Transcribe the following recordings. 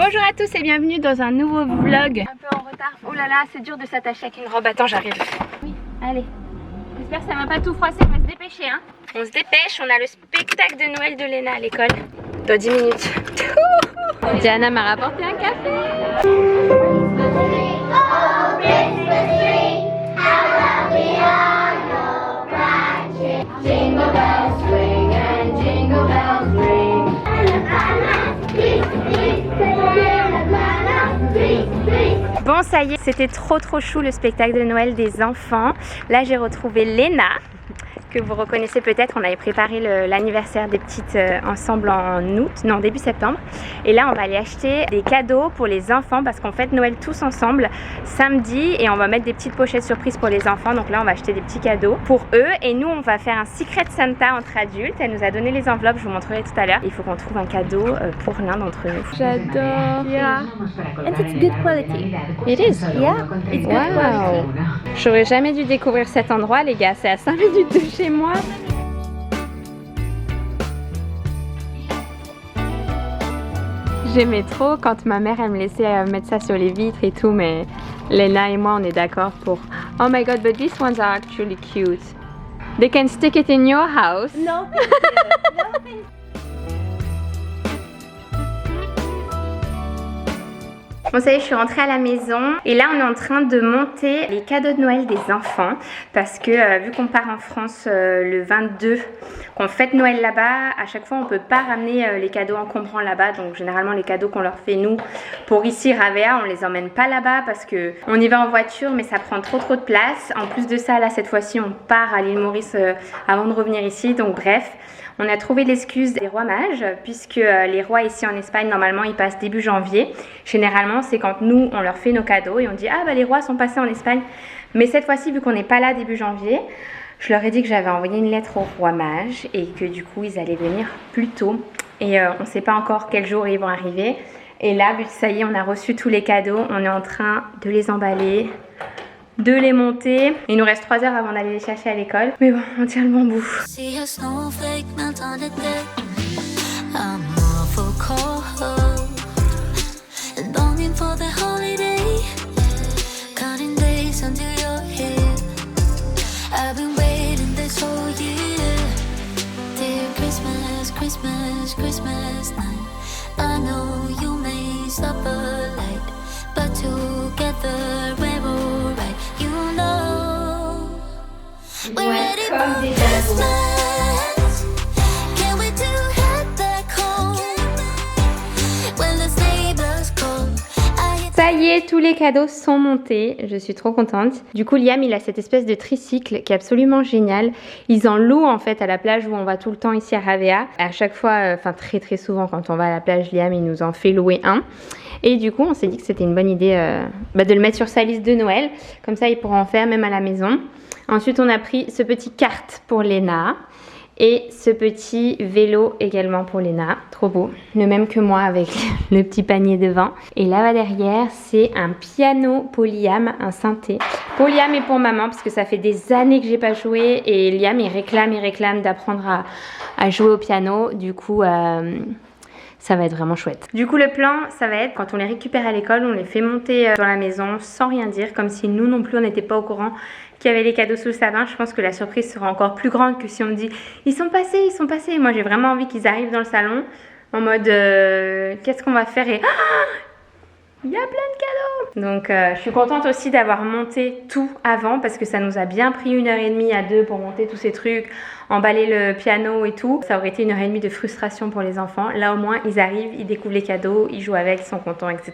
Bonjour à tous et bienvenue dans un nouveau vlog. Un peu en retard. Oh là là, c'est dur de s'attacher avec une robe. Attends, j'arrive. Oui, allez. J'espère que ça va pas tout froisser, on va se dépêcher hein. On se dépêche, on a le spectacle de Noël de Léna à l'école. Dans 10 minutes. Diana m'a rapporté un café. Bon ça y est, c'était trop chou le spectacle de Noël des enfants. Là j'ai retrouvé Léna, que vous reconnaissez peut-être. On avait préparé l'anniversaire des petites ensemble en août, non début septembre. Et là on va aller acheter des cadeaux pour les enfants parce qu'on fête Noël tous ensemble samedi et on va mettre des petites pochettes surprises pour les enfants. Donc là on va acheter des petits cadeaux pour eux et nous on va faire un Secret Santa entre adultes. Elle nous a donné les enveloppes, je vous montrerai tout à l'heure. Il faut qu'on trouve un cadeau pour l'un d'entre nous. J'adore. Yeah. And it's good quality. It is. Yeah, it's good quality. J'aurais jamais dû découvrir cet endroit les gars, c'est à 5 minutes de chez moi. J'aimais trop quand ma mère elle me laissait mettre ça sur les vitres et tout, mais Léna et moi on est d'accord pour oh my god, but these ones are actually cute. They can stick it in your house. No, thank you. No, thank you. Bon ça y est, je suis rentrée à la maison et là on est en train de monter les cadeaux de Noël des enfants parce que vu qu'on part en France le 22, qu'on fête Noël là-bas, à chaque fois on peut pas ramener les cadeaux encombrants là-bas. Donc généralement les cadeaux qu'on leur fait nous pour ici Ravea, on les emmène pas là-bas parce que on y va en voiture mais ça prend trop de place. En plus de ça là cette fois-ci on part à l'île Maurice avant de revenir ici, donc bref. On a trouvé l'excuse des rois mages puisque les rois ici en Espagne normalement ils passent début janvier. Généralement c'est quand nous on leur fait nos cadeaux et on dit ah bah les rois sont passés en Espagne. Mais cette fois-ci vu qu'on n'est pas là début janvier, je leur ai dit que j'avais envoyé une lettre aux rois mages et que du coup ils allaient venir plus tôt. Et on ne sait pas encore quel jour ils vont arriver. Et là ça y est, on a reçu tous les cadeaux, on est en train de les emballer, de les monter. Il nous reste 3 heures avant d'aller les chercher à l'école. Mais bon, on tient le bon bout. Christmas night. I know you may suffer light, but together we're alright. You know we're ready for Christmas. Can't wait to head back home when the neighbors call. Ça y est, tous les cadeaux sont montés, je suis trop contente. Du coup Liam il a cette espèce de tricycle qui est absolument génial. Ils en louent en fait à la plage où on va tout le temps ici à Ravea. À chaque fois, enfin très souvent quand on va à la plage, Liam il nous en fait louer un. Et du coup on s'est dit que c'était une bonne idée de le mettre sur sa liste de Noël. Comme ça il pourra en faire même à la maison. Ensuite on a pris ce petit kart pour Léna. Et ce petit vélo également pour Léna, trop beau, le même que moi avec le petit panier devant. Et là-bas derrière, c'est un piano pour Liam, un synthé. Pour Liam et pour maman, parce que ça fait des années que j'ai pas joué. Et Liam, il réclame d'apprendre à jouer au piano. Du coup, ça va être vraiment chouette. Du coup, le plan, ça va être, quand on les récupère à l'école, on les fait monter dans la maison sans rien dire, comme si nous non plus, on n'était pas au courant qu'il y avait les cadeaux sous le sapin. Je pense que la surprise sera encore plus grande que si on me dit ils sont passés. Moi j'ai vraiment envie qu'ils arrivent dans le salon en mode qu'est-ce qu'on va faire et il y a plein de cadeaux. Donc je suis contente aussi d'avoir monté tout avant parce que ça nous a bien pris 1h30 à 2 pour monter tous ces trucs, emballer le piano et tout. Ça aurait été 1h30 de frustration pour les enfants. Là au moins ils arrivent, ils découvrent les cadeaux, ils jouent avec, ils sont contents, etc.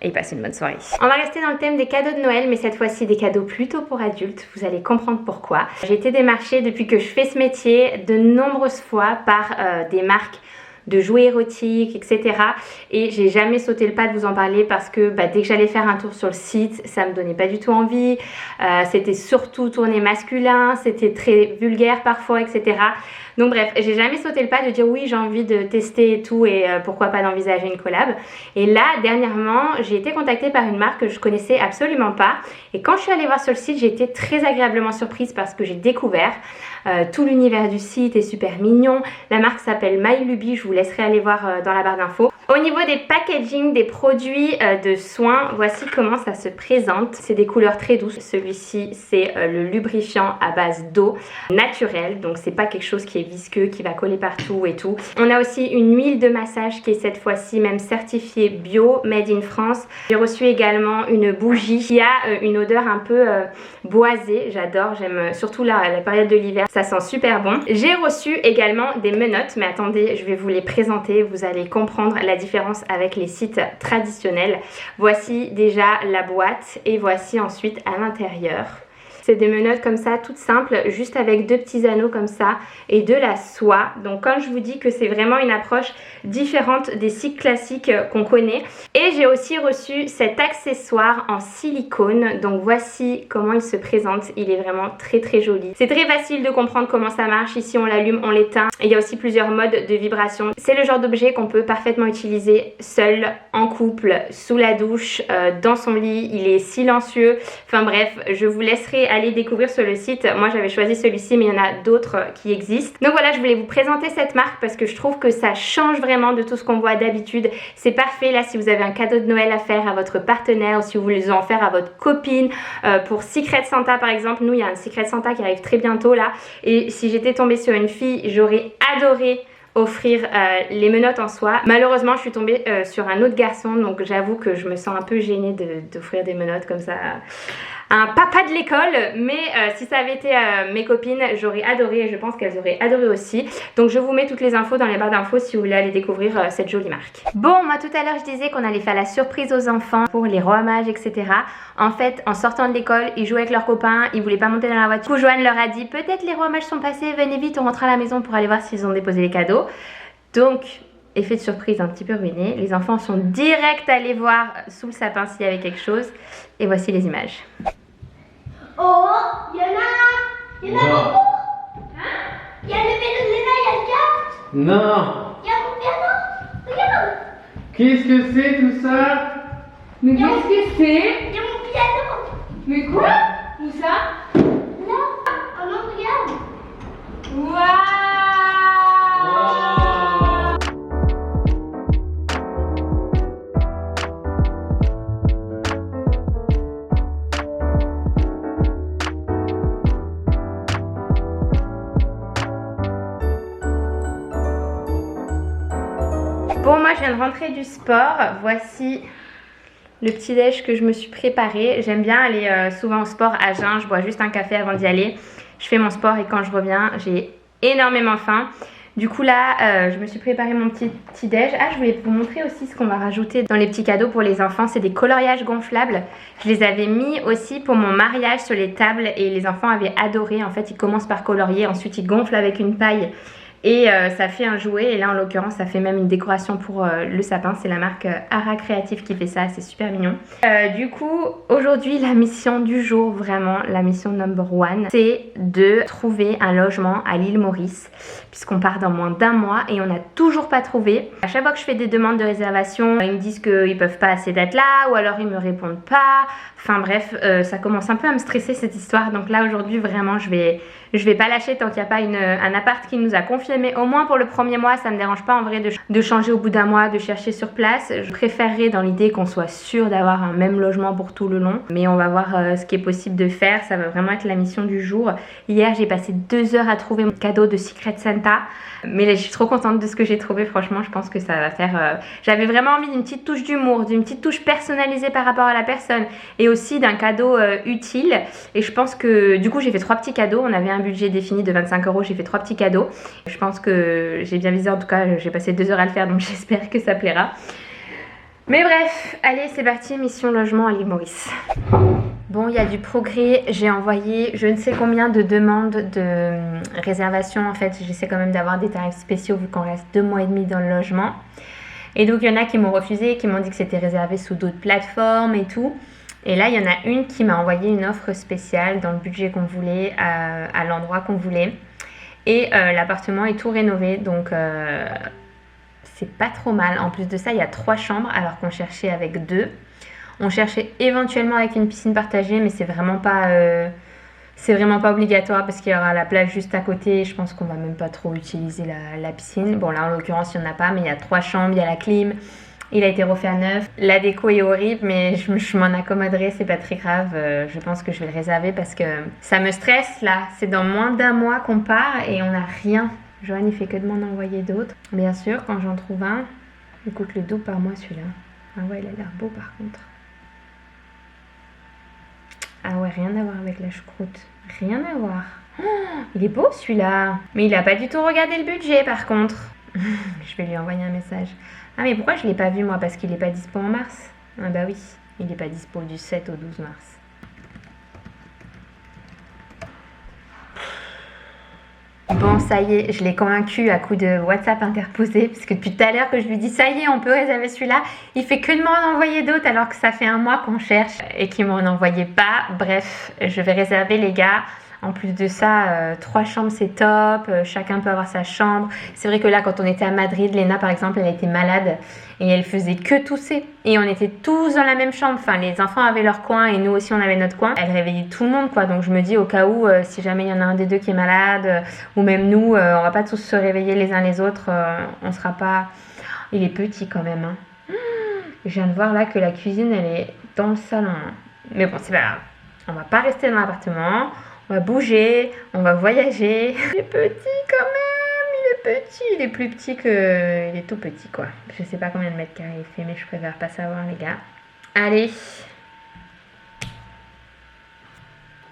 Et passez une bonne soirée. On va rester dans le thème des cadeaux de Noël, mais cette fois-ci des cadeaux plutôt pour adultes. Vous allez comprendre pourquoi. J'ai été démarchée depuis que je fais ce métier de nombreuses fois par des marques de jouets érotiques, etc. Et j'ai jamais sauté le pas de vous en parler parce que dès que j'allais faire un tour sur le site, ça me donnait pas du tout envie. C'était surtout tourné masculin, c'était très vulgaire parfois, etc. Donc bref, j'ai jamais sauté le pas de dire oui j'ai envie de tester et tout et pourquoi pas d'envisager une collab. Et là dernièrement j'ai été contactée par une marque que je connaissais absolument pas et quand je suis allée voir sur le site j'ai été très agréablement surprise parce que j'ai découvert tout l'univers du site est super mignon. La marque s'appelle My Luby, je vous laisserai aller voir dans la barre d'infos. Au niveau des packaging des produits de soins, voici comment ça se présente. C'est des couleurs très douces. Celui-ci, c'est le lubrifiant à base d'eau naturelle. Donc c'est pas quelque chose qui est visqueux, qui va coller partout et tout. On a aussi une huile de massage qui est cette fois-ci même certifiée bio, made in France. J'ai reçu également une bougie qui a une odeur un peu boisée. J'adore, j'aime surtout la période de l'hiver. Ça sent super bon. J'ai reçu également des menottes, mais attendez, je vais vous les présenter. Vous allez comprendre la différence avec les sites traditionnels. Voici déjà la boîte et voici ensuite à l'intérieur. C'est des menottes comme ça, toutes simples, juste avec 2 petits anneaux comme ça et de la soie. Donc quand je vous dis que c'est vraiment une approche différente des cycles classiques qu'on connaît. Et j'ai aussi reçu cet accessoire en silicone. Donc voici comment il se présente. Il est vraiment très très joli. C'est très facile de comprendre comment ça marche. Ici on l'allume, on l'éteint. Il y a aussi plusieurs modes de vibration. C'est le genre d'objet qu'on peut parfaitement utiliser seul, en couple, sous la douche, dans son lit. Il est silencieux. Enfin bref, je vous laisserai aller découvrir sur le site. Moi j'avais choisi celui-ci, mais il y en a d'autres qui existent. Donc voilà, je voulais vous présenter cette marque parce que je trouve que ça change vraiment de tout ce qu'on voit d'habitude. C'est parfait là si vous avez un cadeau de Noël à faire à votre partenaire ou si vous voulez en faire à votre copine. Pour Secret Santa par exemple, nous il y a un Secret Santa qui arrive très bientôt là. Et si j'étais tombée sur une fille, j'aurais adoré offrir les menottes en soie. Malheureusement je suis tombée sur un autre garçon, donc j'avoue que je me sens un peu gênée d'offrir des menottes comme ça un papa de l'école, mais si ça avait été mes copines, j'aurais adoré et je pense qu'elles auraient adoré aussi. Donc je vous mets toutes les infos dans les barres d'infos si vous voulez aller découvrir cette jolie marque. Bon, moi tout à l'heure je disais qu'on allait faire la surprise aux enfants pour les rois mages, etc. En fait, en sortant de l'école, ils jouaient avec leurs copains, ils voulaient pas monter dans la voiture. Du coup, Joanne leur a dit peut-être les rois mages sont passés, venez vite, on rentre à la maison pour aller voir s'ils ont déposé les cadeaux. Donc effet de surprise un petit peu ruiné. Les enfants sont direct allés voir sous le sapin s'il y avait quelque chose. Et voici les images. Oh, il y en a beaucoup. Hein? Il y a le vélo de Léna, il y a le kart. Non. Il y a mon piano. Regarde. Qu'est-ce que c'est tout ça? Mais qu'est-ce que c'est? Il y a mon piano. Mais quoi? Où ça? Là. Oh non, regarde. Waouh! Bon, moi je viens de rentrer du sport. Voici le petit déj que je me suis préparé. J'aime bien aller souvent au sport à jeun. Je bois juste un café avant d'y aller. Je fais mon sport et quand je reviens, j'ai énormément faim. Du coup là, je me suis préparé mon petit déj. Ah, je voulais vous montrer aussi ce qu'on va rajouter dans les petits cadeaux pour les enfants. C'est des coloriages gonflables. Je les avais mis aussi pour mon mariage sur les tables et les enfants avaient adoré. En fait, ils commencent par colorier, ensuite ils gonflent avec une paille. Et ça fait un jouet et là en l'occurrence ça fait même une décoration pour le sapin. C'est la marque Ara Creative qui fait ça, c'est super mignon. Du coup aujourd'hui la mission du jour, vraiment la mission number one, c'est de trouver un logement à l'île Maurice puisqu'on part dans moins d'1 mois et on n'a toujours pas trouvé. À chaque fois que je fais des demandes de réservation, ils me disent qu'ils peuvent pas à ces dates là ou alors ils me répondent pas. Enfin bref, ça commence un peu à me stresser cette histoire. Donc là aujourd'hui vraiment je vais pas lâcher tant qu'il n'y a pas un appart qui nous a confirmé. Mais au moins pour le premier mois, ça me dérange pas en vrai de changer au bout d'1 mois, de chercher sur place. Je préférerais dans l'idée qu'on soit sûr d'avoir un même logement pour tout le long. Mais on va voir ce qui est possible de faire. Ça va vraiment être la mission du jour. Hier, j'ai passé 2 heures à trouver mon cadeau de Secret Santa. Mais là, je suis trop contente de ce que j'ai trouvé. Franchement, je pense que ça va faire... J'avais vraiment envie d'une petite touche d'humour, d'une petite touche personnalisée par rapport à la personne. Et aussi d'un cadeau utile. Et je pense que du coup, j'ai fait 3 petits cadeaux. On avait un budget défini de 25 €. J'ai fait 3 petits cadeaux. Je pense que j'ai bien visé, en tout cas j'ai passé 2 heures à le faire donc j'espère que ça plaira. Mais bref, allez c'est parti, mission logement à l'île Maurice. Bon, il y a du progrès, j'ai envoyé je ne sais combien de demandes de réservation. En fait j'essaie quand même d'avoir des tarifs spéciaux vu qu'on reste 2 mois et demi dans le logement. Et donc il y en a qui m'ont refusé, qui m'ont dit que c'était réservé sous d'autres plateformes et tout. Et là il y en a une qui m'a envoyé une offre spéciale dans le budget qu'on voulait, à l'endroit qu'on voulait. Et l'appartement est tout rénové donc c'est pas trop mal. En plus de ça il y a 3 chambres alors qu'on cherchait avec 2. On cherchait éventuellement avec une piscine partagée mais c'est vraiment pas C'est vraiment pas obligatoire parce qu'il y aura la plage juste à côté. Je pense qu'on va même pas trop utiliser la piscine. Bon là en l'occurrence il n'y en a pas, mais il y a 3 chambres, il y a la clim. Il a été refait à neuf. La déco est horrible, mais je m'en accommoderai, c'est pas très grave. Je pense que je vais le réserver parce que ça me stresse là. C'est dans moins d'1 mois qu'on part et on n'a rien. Johan il fait que de m'en envoyer d'autres. Bien sûr, quand j'en trouve un, il coûte le double par mois celui-là. Ah ouais, il a l'air beau par contre. Ah ouais, rien à voir avec la choucroute. Rien à voir. Oh, il est beau celui-là. Mais il a pas du tout regardé le budget par contre. Je vais lui envoyer un message. Ah mais pourquoi je l'ai pas vu moi? Parce qu'il est pas dispo en mars. Ah bah oui, il est pas dispo du 7 au 12 mars. Bon ça y est, je l'ai convaincu à coup de WhatsApp interposé. Parce que depuis tout à l'heure que je lui dis ça y est, on peut réserver celui-là. Il fait que de m'en envoyer d'autres alors que ça fait 1 mois qu'on cherche et qu'il m'en envoyait pas. Bref, je vais réserver les gars. En plus de ça, 3 chambres c'est top, chacun peut avoir sa chambre. C'est vrai que là quand on était à Madrid, Léna par exemple elle était malade et elle faisait que tousser. Et on était tous dans la même chambre, enfin les enfants avaient leur coin et nous aussi on avait notre coin. Elle réveillait tout le monde quoi, donc je me dis au cas où si jamais il y en a un des deux qui est malade ou même nous, on va pas tous se réveiller les uns les autres, on sera pas... Il est petit quand même hein. Je viens de voir là que la cuisine elle est dans le salon. Mais bon c'est pas grave, on va pas rester dans l'appartement. On va bouger, on va voyager. Il est petit quand même, il est petit, il est plus petit que... Il est tout petit quoi. Je sais pas combien de mètres carrés il fait, mais je préfère pas savoir les gars. Allez.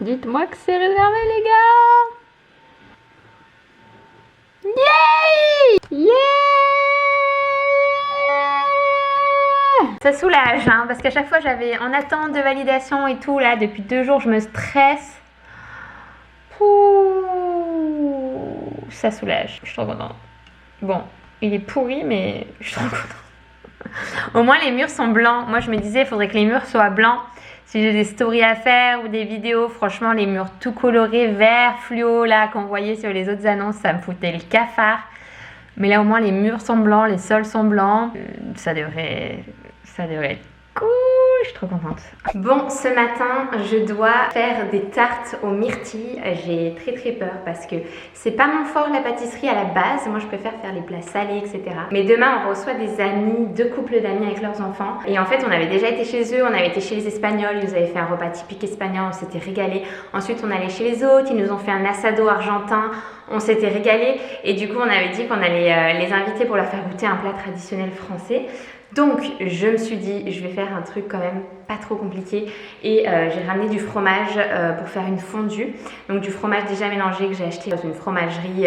Dites-moi que c'est réservé les gars. Yay! Yeah! Ça soulage hein, parce qu'à chaque fois j'avais en attente de validation et tout là, depuis 2 jours je me stresse. Ouh, ça soulage, je suis trop contente. Bon, il est pourri, mais je suis trop contente. Au moins, les murs sont blancs. Moi, je me disais, il faudrait que les murs soient blancs. Si j'ai des stories à faire ou des vidéos, franchement, les murs tout colorés, vert, fluo, là, qu'on voyait sur les autres annonces, ça me foutait le cafard. Mais là, au moins, les murs sont blancs, les sols sont blancs. Ça devrait être cool. Je suis trop contente. Bon, ce matin, je dois faire des tartes aux myrtilles. J'ai très peur parce que c'est pas mon fort la pâtisserie à la base. Moi, je préfère faire les plats salés, etc. Mais demain, on reçoit des amis, 2 couples d'amis avec leurs enfants. Et en fait, on avait déjà été chez eux, on avait été chez les Espagnols. Ils nous avaient fait un repas typique espagnol, on s'était régalé. Ensuite, on allait chez les autres, ils nous ont fait un asado argentin. On s'était régalé. Et du coup, on avait dit qu'on allait les inviter pour leur faire goûter un plat traditionnel français. Donc je me suis dit je vais faire un truc quand même pas trop compliqué et j'ai ramené du fromage pour faire une fondue. Donc du fromage déjà mélangé que j'ai acheté dans une fromagerie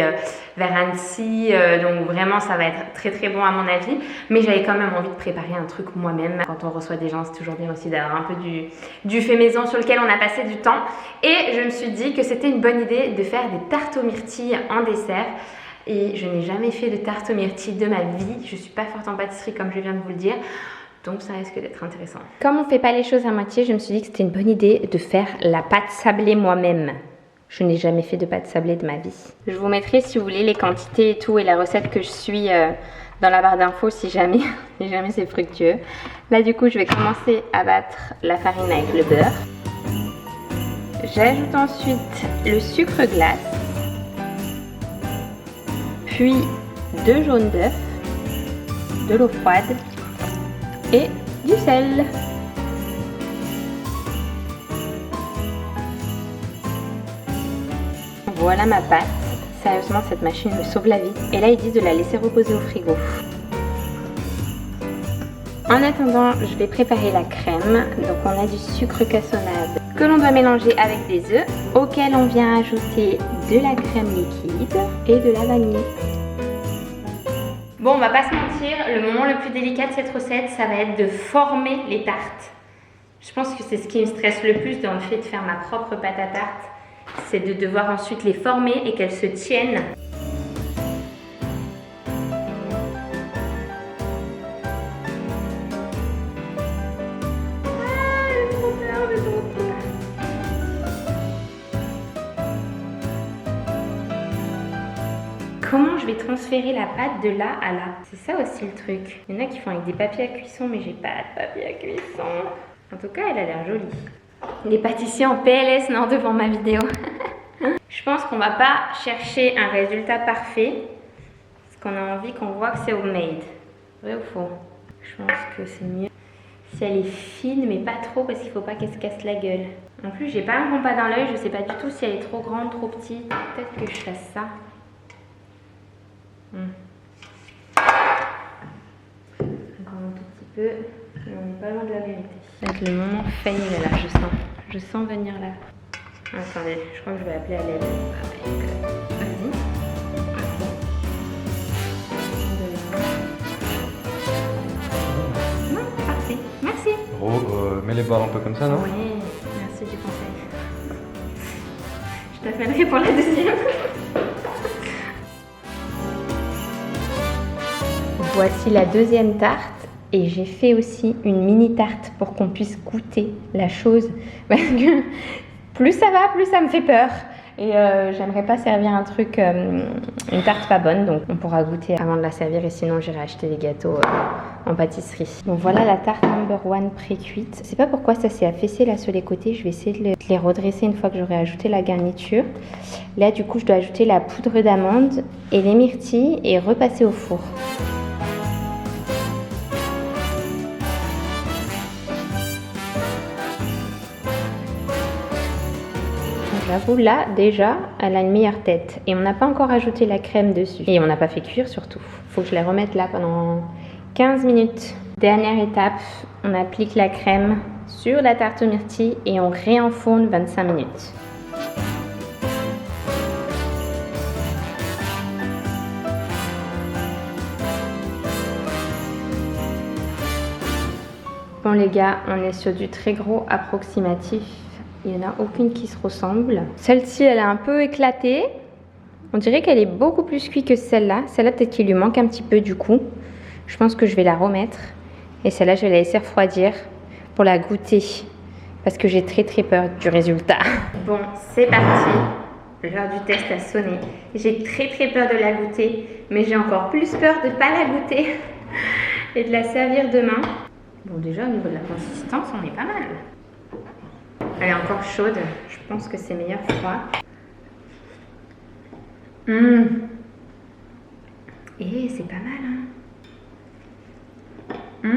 vers Annecy, donc vraiment ça va être très bon à mon avis. Mais j'avais quand même envie de préparer un truc moi-même. Quand on reçoit des gens c'est toujours bien aussi d'avoir un peu du fait maison sur lequel on a passé du temps. Et je me suis dit que c'était une bonne idée de faire des tartes aux myrtilles en dessert. Et je n'ai jamais fait de tarte aux myrtilles de ma vie. Je ne suis pas forte en pâtisserie comme je viens de vous le dire. Donc ça risque d'être intéressant. Comme on ne fait pas les choses à moitié, je me suis dit que c'était une bonne idée de faire la pâte sablée moi-même. Je n'ai jamais fait de pâte sablée de ma vie. Je vous mettrai si vous voulez les quantités et tout et la recette que je suis dans la barre d'infos si jamais c'est fructueux. Là du coup je vais commencer à battre la farine avec le beurre. J'ajoute ensuite le sucre glace. Puis 2 jaunes d'œufs, de l'eau froide et du sel. Voilà ma pâte. Sérieusement, cette machine me sauve la vie. Et là, ils disent de la laisser reposer au frigo. En attendant, je vais préparer la crème. Donc on a du sucre cassonade que l'on doit mélanger avec des œufs, auquel on vient ajouter de la crème liquide et de la vanille. Bon, on va pas se mentir, le moment le plus délicat de cette recette, ça va être de former les tartes. Je pense que c'est ce qui me stresse le plus dans le fait de faire ma propre pâte à tarte. C'est de devoir ensuite les former et qu'elles se tiennent. Comment je vais transférer la pâte de là à là? C'est ça aussi le truc. Il y en a qui font avec des papiers à cuisson, mais j'ai pas de papier à cuisson. En tout cas, elle a l'air jolie. Les pâtissiers en PLS, non, devant ma vidéo. Je pense qu'on va pas chercher un résultat parfait parce qu'on a envie qu'on voit que c'est homemade. Vrai ou faux? Je pense que c'est mieux si elle est fine mais pas trop parce qu'il faut pas qu'elle se casse la gueule. En plus j'ai pas un compas dans l'œil, je sais pas du tout si elle est trop grande, trop petite. Peut-être que je fasse ça. Encore un tout petit peu, mais on n'est pas loin de la vérité. Ça va être le moment fail là, je sens venir là. Attendez, je crois que je vais appeler à l'aide. Vas-y. Non, parfait. Merci. Mets les barres un peu comme ça, non? Oui, merci du conseil. Je t'appellerai pour la deuxième. Voici la deuxième tarte. Et j'ai fait aussi une mini tarte pour qu'on puisse goûter la chose. Parce que plus ça va, plus ça me fait peur. Et j'aimerais pas servir un truc, une tarte pas bonne. Donc on pourra goûter avant de la servir. Et sinon j'irai acheter des gâteaux en pâtisserie. Donc voilà la tarte number one pré-cuite. Je sais pas pourquoi ça s'est affaissé là sur les côtés. Je vais essayer de les redresser une fois que j'aurai ajouté la garniture. Là du coup je dois ajouter la poudre d'amande et les myrtilles et repasser au four. J'avoue, là, déjà, elle a une meilleure tête. Et on n'a pas encore ajouté la crème dessus. Et on n'a pas fait cuire, surtout. Faut que je la remette là pendant 15 minutes. Dernière étape, on applique la crème sur la tarte aux myrtilles et on réenfourne 25 minutes. Bon les gars, on est sur du très gros approximatif. Il n'y en a aucune qui se ressemble. Celle-ci, elle est un peu éclatée. On dirait qu'elle est beaucoup plus cuite que celle-là. Celle-là, peut-être qu'il lui manque un petit peu du coup. Je pense que je vais la remettre. Et celle-là, je vais la laisser refroidir pour la goûter. Parce que j'ai très peur du résultat. Bon, c'est parti. L'heure du test a sonné. J'ai très peur de la goûter. Mais j'ai encore plus peur de ne pas la goûter. Et de la servir demain. Bon, déjà, au niveau de la consistance, on est pas mal. Elle est encore chaude, je pense que c'est meilleur froid. Et c'est pas mal, hein.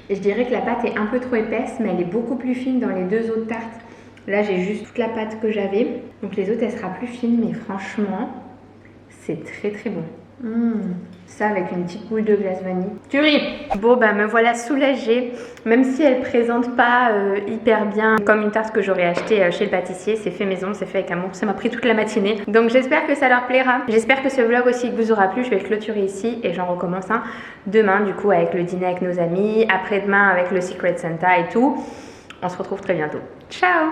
Et je dirais que la pâte est un peu trop épaisse, mais elle est beaucoup plus fine dans les deux autres tartes. Là, j'ai juste toute la pâte que j'avais. Donc les autres, elle sera plus fine, mais franchement, c'est très bon. Ça avec une petite boule de glace vanille. Tuerie. Bon bah me voilà soulagée. Même si elle présente pas hyper bien comme une tarte que j'aurais achetée chez le pâtissier. C'est fait maison, c'est fait avec amour. Ça m'a pris toute la matinée. Donc j'espère que ça leur plaira. J'espère que ce vlog aussi vous aura plu. Je vais le clôturer ici et j'en recommence un demain du coup avec le dîner avec nos amis. Après-demain avec le Secret Santa et tout. On se retrouve très bientôt. Ciao!